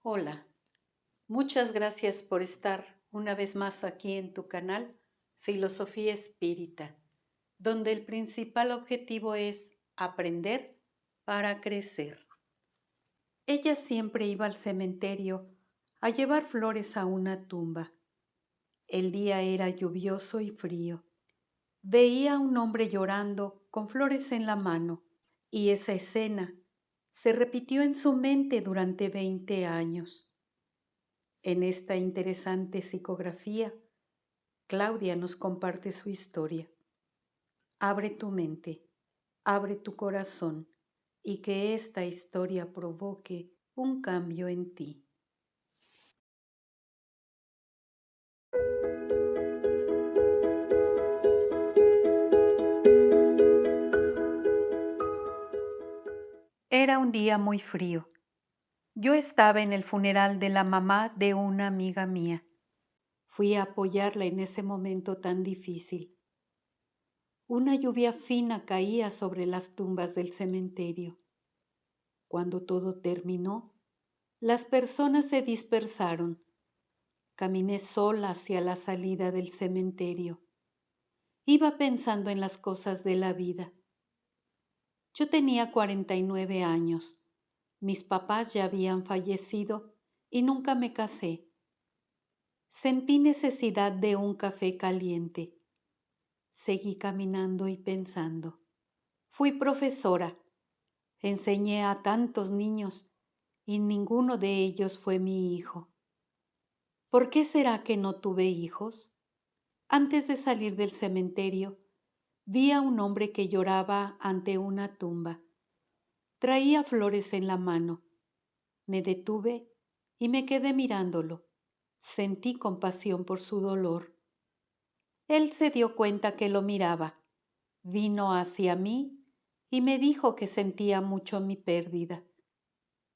Hola, muchas gracias por estar una vez más aquí en tu canal Filosofía Espírita, donde el principal objetivo es aprender para crecer. Ella siempre iba al cementerio a llevar flores a una tumba. El día era lluvioso y frío. Veía a un hombre llorando con flores en la mano y esa escena se repitió en su mente durante 20 años. En esta interesante psicografía, Claudia nos comparte su historia. Abre tu mente, abre tu corazón y que esta historia provoque un cambio en ti. Era un día muy frío. Yo estaba en el funeral de la mamá de una amiga mía. Fui a apoyarla en ese momento tan difícil. Una lluvia fina caía sobre las tumbas del cementerio. Cuando todo terminó, las personas se dispersaron. Caminé sola hacia la salida del cementerio. Iba pensando en las cosas de la vida. Yo tenía 49 años. Mis papás ya habían fallecido y nunca me casé. Sentí necesidad de un café caliente. Seguí caminando y pensando. Fui profesora. Enseñé a tantos niños y ninguno de ellos fue mi hijo. ¿Por qué será que no tuve hijos? Antes de salir del cementerio, vi a un hombre que lloraba ante una tumba. Traía flores en la mano. Me detuve y me quedé mirándolo. Sentí compasión por su dolor. Él se dio cuenta que lo miraba. Vino hacia mí y me dijo que sentía mucho mi pérdida.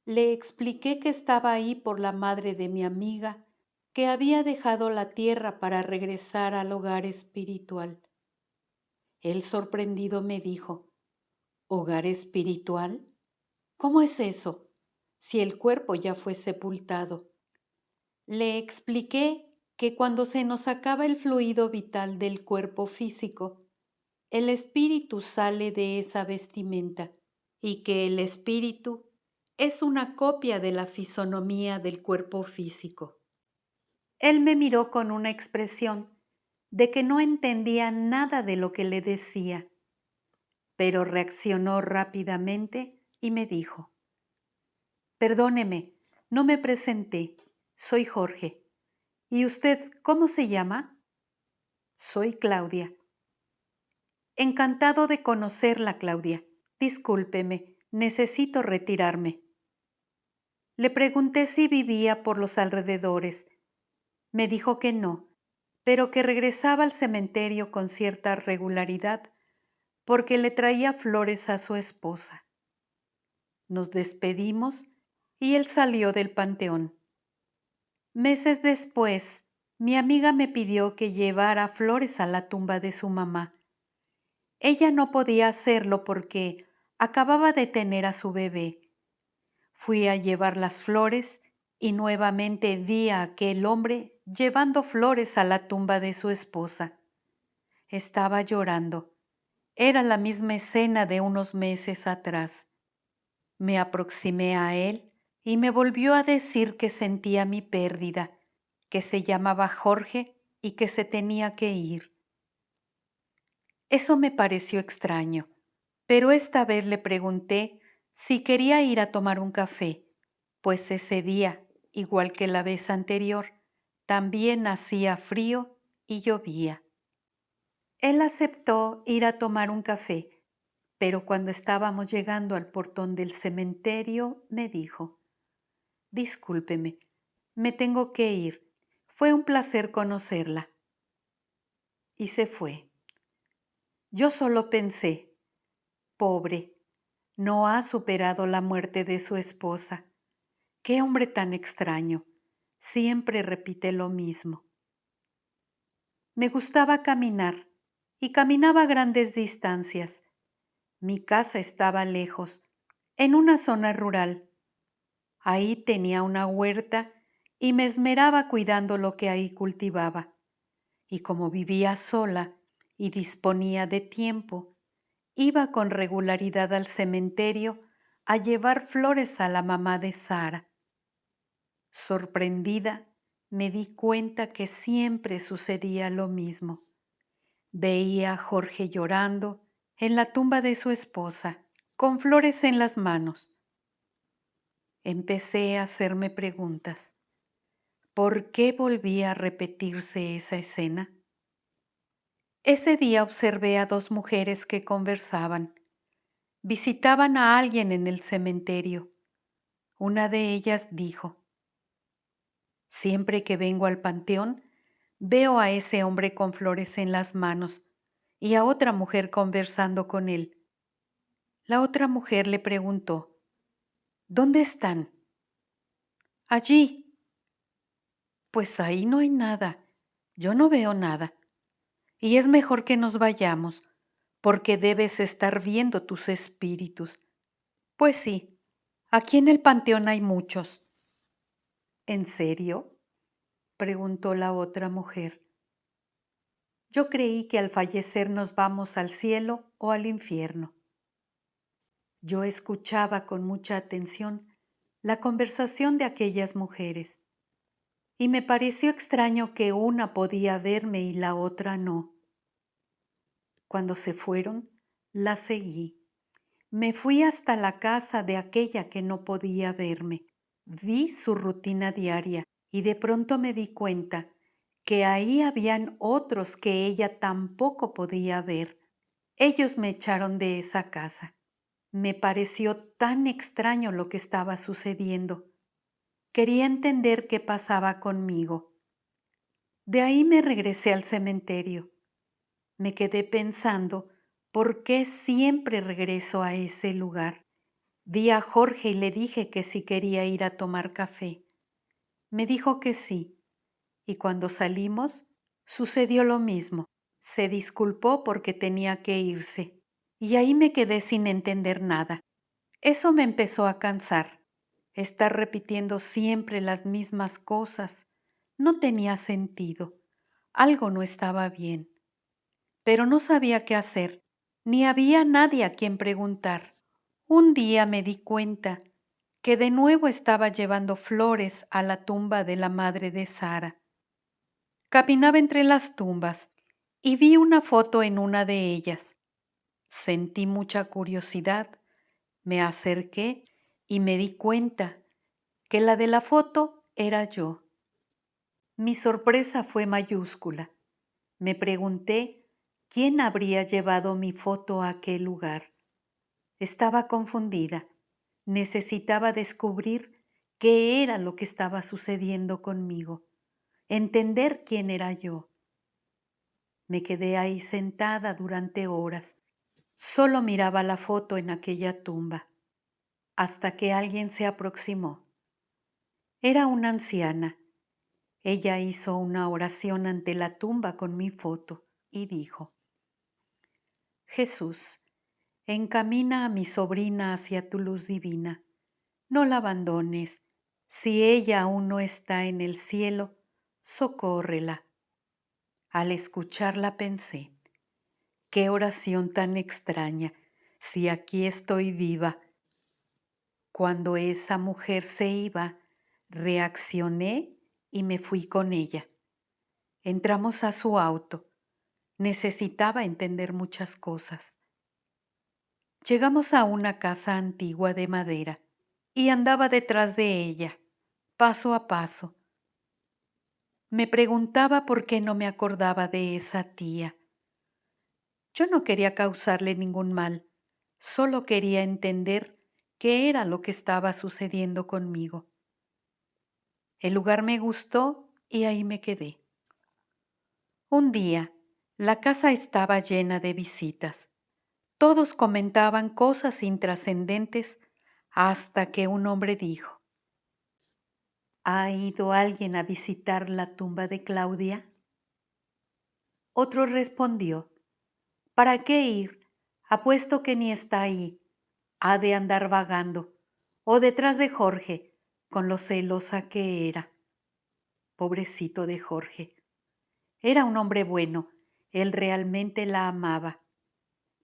Le expliqué que estaba ahí por la madre de mi amiga, que había dejado la tierra para regresar al hogar espiritual. Él sorprendido me dijo, ¿hogar espiritual? ¿Cómo es eso, si el cuerpo ya fue sepultado? Le expliqué que cuando se nos acaba el fluido vital del cuerpo físico, el espíritu sale de esa vestimenta y que el espíritu es una copia de la fisonomía del cuerpo físico. Él me miró con una expresión de que no entendía nada de lo que le decía, pero reaccionó rápidamente y me dijo, perdóneme, no me presenté, soy Jorge. ¿Y usted cómo se llama? Soy Claudia. Encantado de conocerla, Claudia. Discúlpeme, necesito retirarme. Le pregunté si vivía por los alrededores. Me dijo que no, pero que regresaba al cementerio con cierta regularidad porque le traía flores a su esposa. Nos despedimos y él salió del panteón. Meses después, mi amiga me pidió que llevara flores a la tumba de su mamá. Ella no podía hacerlo porque acababa de tener a su bebé. Fui a llevar las flores y nuevamente vi a aquel hombre llevando flores a la tumba de su esposa. Estaba llorando. Era la misma escena de unos meses atrás. Me aproximé a él y me volvió a decir que sentía mi pérdida, que se llamaba Jorge y que se tenía que ir. Eso me pareció extraño, pero esta vez le pregunté si quería ir a tomar un café, pues ese día, igual que la vez anterior, también hacía frío y llovía. Él aceptó ir a tomar un café, pero cuando estábamos llegando al portón del cementerio me dijo, discúlpeme, me tengo que ir. Fue un placer conocerla. Y se fue. Yo solo pensé, pobre, no ha superado la muerte de su esposa. Qué hombre tan extraño. Siempre repite lo mismo. Me gustaba caminar y caminaba grandes distancias. Mi casa estaba lejos, en una zona rural. Ahí tenía una huerta y me esmeraba cuidando lo que ahí cultivaba. Y como vivía sola y disponía de tiempo, iba con regularidad al cementerio a llevar flores a la mamá de Sara. Sorprendida, me di cuenta que siempre sucedía lo mismo. Veía a Jorge llorando en la tumba de su esposa, con flores en las manos. Empecé a hacerme preguntas. ¿Por qué volvía a repetirse esa escena? Ese día observé a dos mujeres que conversaban. Visitaban a alguien en el cementerio. Una de ellas dijo: siempre que vengo al panteón, veo a ese hombre con flores en las manos y a otra mujer conversando con él. La otra mujer le preguntó: ¿dónde están? Allí. Pues ahí no hay nada. Yo no veo nada. Y es mejor que nos vayamos, porque debes estar viendo tus espíritus. Pues sí, aquí en el panteón hay muchos. ¿En serio?, preguntó la otra mujer. Yo creí que al fallecer nos vamos al cielo o al infierno. Yo escuchaba con mucha atención la conversación de aquellas mujeres, y me pareció extraño que una podía verme y la otra no. Cuando se fueron, la seguí. Me fui hasta la casa de aquella que no podía verme. Vi su rutina diaria y de pronto me di cuenta que ahí habían otros que ella tampoco podía ver. Ellos me echaron de esa casa. Me pareció tan extraño lo que estaba sucediendo. Quería entender qué pasaba conmigo. De ahí me regresé al cementerio. Me quedé pensando por qué siempre regreso a ese lugar. Vi a Jorge y le dije que si quería ir a tomar café. Me dijo que sí, y cuando salimos sucedió lo mismo. Se disculpó porque tenía que irse, y ahí me quedé sin entender nada. Eso me empezó a cansar. Estar repitiendo siempre las mismas cosas no tenía sentido. Algo no estaba bien. Pero no sabía qué hacer, ni había nadie a quien preguntar. Un día me di cuenta que de nuevo estaba llevando flores a la tumba de la madre de Sara. Caminaba entre las tumbas y vi una foto en una de ellas. Sentí mucha curiosidad, me acerqué y me di cuenta que la de la foto era yo. Mi sorpresa fue mayúscula. Me pregunté quién habría llevado mi foto a aquel lugar. Estaba confundida. Necesitaba descubrir qué era lo que estaba sucediendo conmigo, entender quién era yo. Me quedé ahí sentada durante horas. Solo miraba la foto en aquella tumba, hasta que alguien se aproximó. Era una anciana. Ella hizo una oración ante la tumba con mi foto y dijo: Jesús, encamina a mi sobrina hacia tu luz divina. No la abandones. Si ella aún no está en el cielo, socórrela. Al escucharla pensé: qué oración tan extraña, si aquí estoy viva. Cuando esa mujer se iba, reaccioné y me fui con ella. Entramos a su auto. Necesitaba entender muchas cosas. Llegamos a una casa antigua de madera y andaba detrás de ella, paso a paso. Me preguntaba por qué no me acordaba de esa tía. Yo no quería causarle ningún mal, solo quería entender qué era lo que estaba sucediendo conmigo. El lugar me gustó y ahí me quedé. Un día, la casa estaba llena de visitas. Todos comentaban cosas intrascendentes hasta que un hombre dijo: ¿ha ido alguien a visitar la tumba de Claudia? Otro respondió: ¿para qué ir? Apuesto que ni está ahí. Ha de andar vagando, o detrás de Jorge, con lo celosa que era. Pobrecito de Jorge. Era un hombre bueno, él realmente la amaba,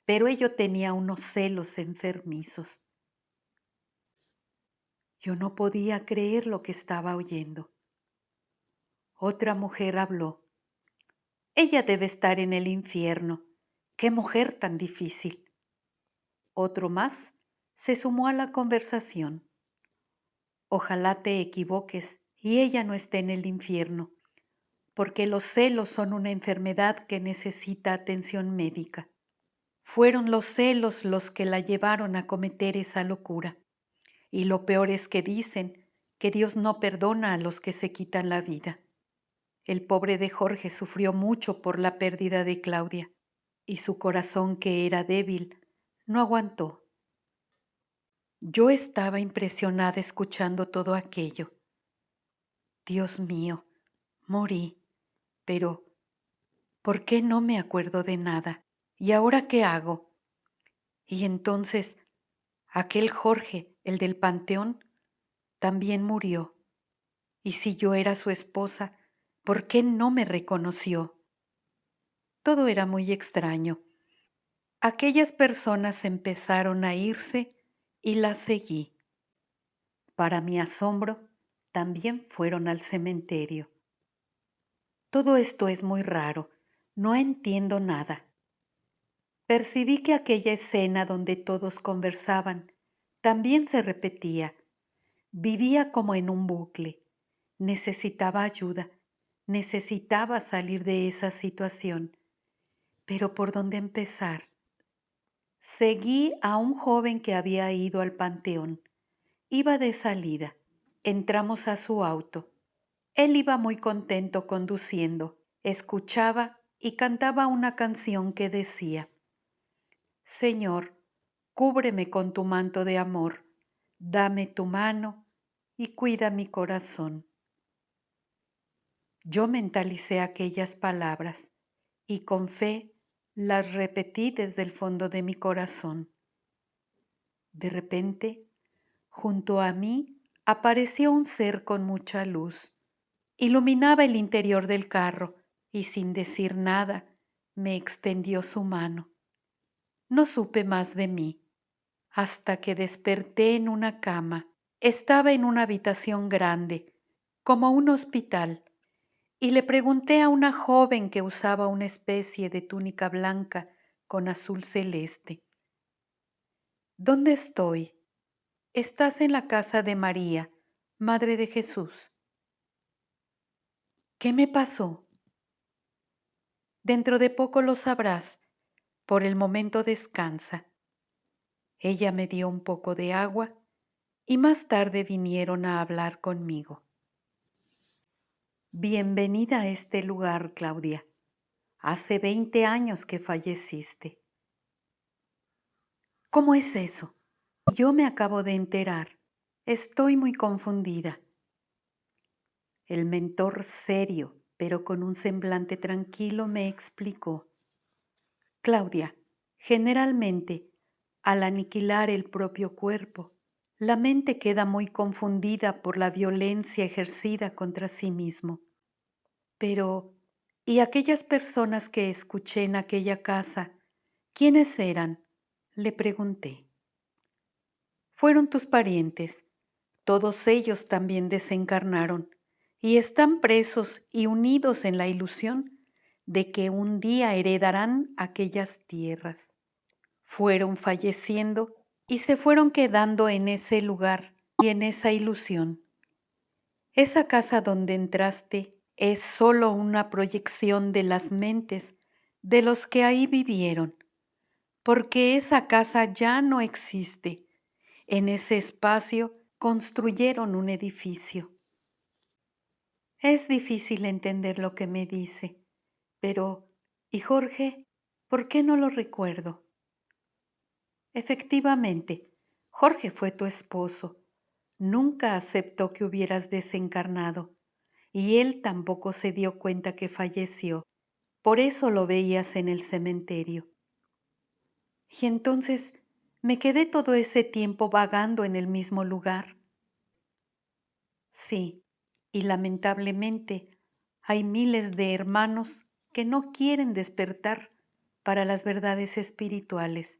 pero ello tenía unos celos enfermizos. Yo no podía creer lo que estaba oyendo. Otra mujer habló. Ella debe estar en el infierno. ¡Qué mujer tan difícil! Otro más se sumó a la conversación. Ojalá te equivoques y ella no esté en el infierno, porque los celos son una enfermedad que necesita atención médica. Fueron los celos los que la llevaron a cometer esa locura. Y lo peor es que dicen que Dios no perdona a los que se quitan la vida. El pobre de Jorge sufrió mucho por la pérdida de Claudia, y su corazón, que era débil, no aguantó. Yo estaba impresionada escuchando todo aquello. Dios mío, morí, pero ¿por qué no me acuerdo de nada? ¿Y ahora qué hago? Y entonces, aquel Jorge, el del panteón, también murió. Y si yo era su esposa, ¿por qué no me reconoció? Todo era muy extraño. Aquellas personas empezaron a irse y las seguí. Para mi asombro, también fueron al cementerio. Todo esto es muy raro, no entiendo nada. Percibí que aquella escena donde todos conversaban también se repetía. Vivía como en un bucle. Necesitaba ayuda, necesitaba salir de esa situación. Pero ¿por dónde empezar? Seguí a un joven que había ido al panteón. Iba de salida. Entramos a su auto. Él iba muy contento conduciendo. Escuchaba y cantaba una canción que decía: Señor, cúbreme con tu manto de amor, dame tu mano y cuida mi corazón. Yo mentalicé aquellas palabras y con fe las repetí desde el fondo de mi corazón. De repente, junto a mí apareció un ser con mucha luz. Iluminaba el interior del carro y sin decir nada me extendió su mano. No supe más de mí hasta que desperté en una cama. Estaba en una habitación grande, como un hospital, y le pregunté a una joven que usaba una especie de túnica blanca con azul celeste: ¿Dónde estoy? Estás en la casa de María, Madre de Jesús. ¿Qué me pasó? Dentro de poco lo sabrás. Por el momento descansa. Ella me dio un poco de agua y más tarde vinieron a hablar conmigo. Bienvenida a este lugar, Claudia. Hace 20 años que falleciste. ¿Cómo es eso? Yo me acabo de enterar. Estoy muy confundida. El mentor, serio, pero con un semblante tranquilo, me explicó. Claudia, generalmente, al aniquilar el propio cuerpo, la mente queda muy confundida por la violencia ejercida contra sí mismo. Pero, ¿y aquellas personas que escuché en aquella casa, quiénes eran? Le pregunté. Fueron tus parientes. Todos ellos también desencarnaron y están presos y unidos en la ilusión de que un día heredarán aquellas tierras. Fueron falleciendo y se fueron quedando en ese lugar y en esa ilusión. Esa casa donde entraste es solo una proyección de las mentes de los que ahí vivieron, porque esa casa ya no existe. En ese espacio construyeron un edificio. Es difícil entender lo que me dice, pero ¿y Jorge? ¿Por qué no lo recuerdo? Efectivamente, Jorge fue tu esposo. Nunca aceptó que hubieras desencarnado, y él tampoco se dio cuenta que falleció. Por eso lo veías en el cementerio. Y entonces me quedé todo ese tiempo vagando en el mismo lugar. Sí, y lamentablemente hay miles de hermanos que no quieren despertar para las verdades espirituales.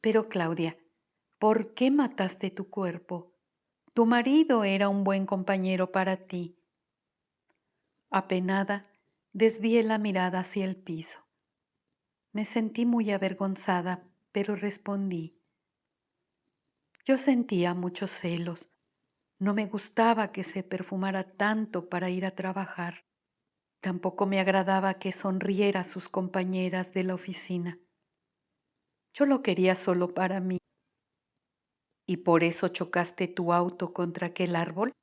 Pero Claudia, ¿por qué mataste tu cuerpo? Tu marido era un buen compañero para ti. Apenada, desvié la mirada hacia el piso. Me sentí muy avergonzada, pero respondí. Yo sentía muchos celos. No me gustaba que se perfumara tanto para ir a trabajar. Tampoco me agradaba que sonriera a sus compañeras de la oficina. Yo lo quería solo para mí. ¿Y por eso chocaste tu auto contra aquel árbol?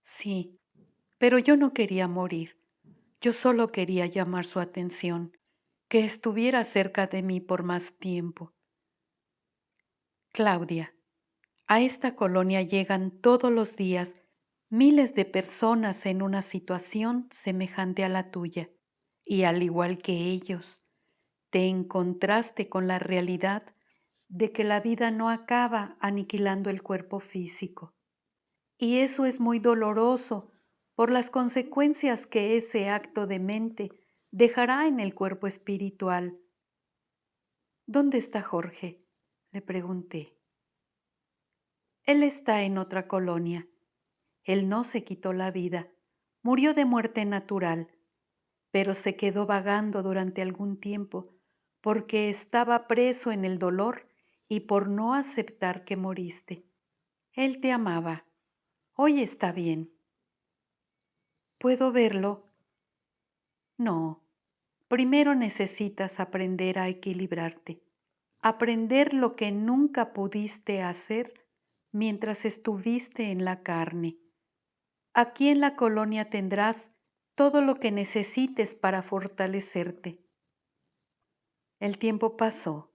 Sí, pero yo no quería morir. Yo solo quería llamar su atención, que estuviera cerca de mí por más tiempo. Claudia, a esta colonia llegan todos los días miles de personas en una situación semejante a la tuya, y al igual que ellos, te encontraste con la realidad de que la vida no acaba aniquilando el cuerpo físico. Y eso es muy doloroso por las consecuencias que ese acto de mente dejará en el cuerpo espiritual. ¿Dónde está Jorge?, le pregunté. Él está en otra colonia. Él no se quitó la vida, murió de muerte natural, pero se quedó vagando durante algún tiempo porque estaba preso en el dolor y por no aceptar que moriste. Él te amaba. Hoy está bien. ¿Puedo verlo? No. Primero necesitas aprender a equilibrarte, aprender lo que nunca pudiste hacer mientras estuviste en la carne. Aquí en la colonia tendrás todo lo que necesites para fortalecerte. El tiempo pasó.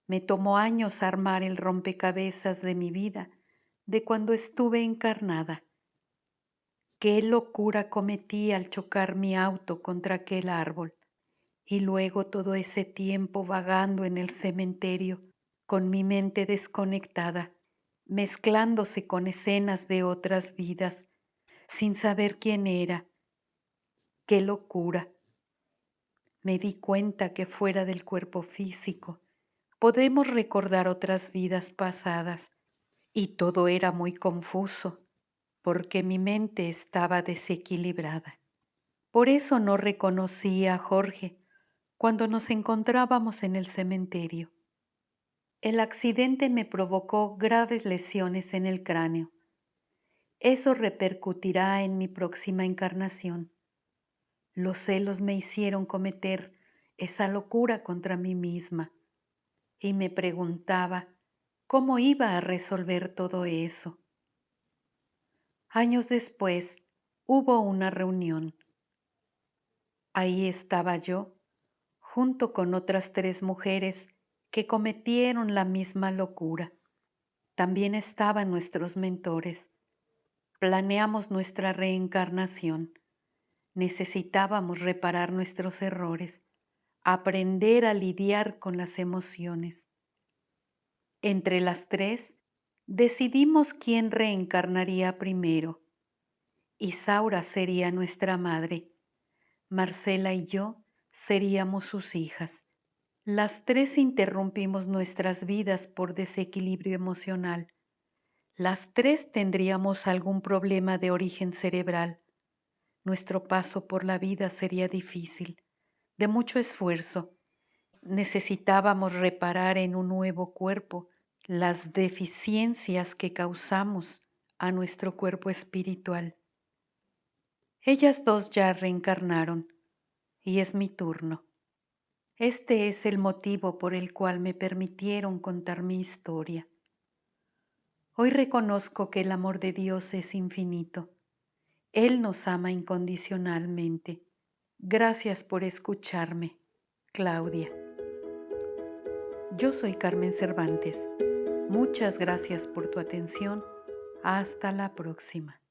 Me tomó años armar el rompecabezas de mi vida, de cuando estuve encarnada. Qué locura cometí al chocar mi auto contra aquel árbol. Y luego todo ese tiempo vagando en el cementerio, con mi mente desconectada, mezclándose con escenas de otras vidas, sin saber quién era. ¡Qué locura! Me di cuenta que fuera del cuerpo físico podemos recordar otras vidas pasadas, y todo era muy confuso, porque mi mente estaba desequilibrada. Por eso no reconocí a Jorge cuando nos encontrábamos en el cementerio. El accidente me provocó graves lesiones en el cráneo. Eso repercutirá en mi próxima encarnación. Los celos me hicieron cometer esa locura contra mí misma y me preguntaba cómo iba a resolver todo eso. Años después hubo una reunión. Ahí estaba yo, junto con otras 3 mujeres que cometieron la misma locura. También estaban nuestros mentores. Planeamos nuestra reencarnación. Necesitábamos reparar nuestros errores, aprender a lidiar con las emociones. Entre las 3, decidimos quién reencarnaría primero. Isaura sería nuestra madre. Marcela y yo seríamos sus hijas. Las 3 interrumpimos nuestras vidas por desequilibrio emocional. Las 3 tendríamos algún problema de origen cerebral. Nuestro paso por la vida sería difícil, de mucho esfuerzo. Necesitábamos reparar en un nuevo cuerpo las deficiencias que causamos a nuestro cuerpo espiritual. Ellas 2 ya reencarnaron y es mi turno. Este es el motivo por el cual me permitieron contar mi historia. Hoy reconozco que el amor de Dios es infinito. Él nos ama incondicionalmente. Gracias por escucharme, Claudia. Yo soy Carmen Cervantes. Muchas gracias por tu atención. Hasta la próxima.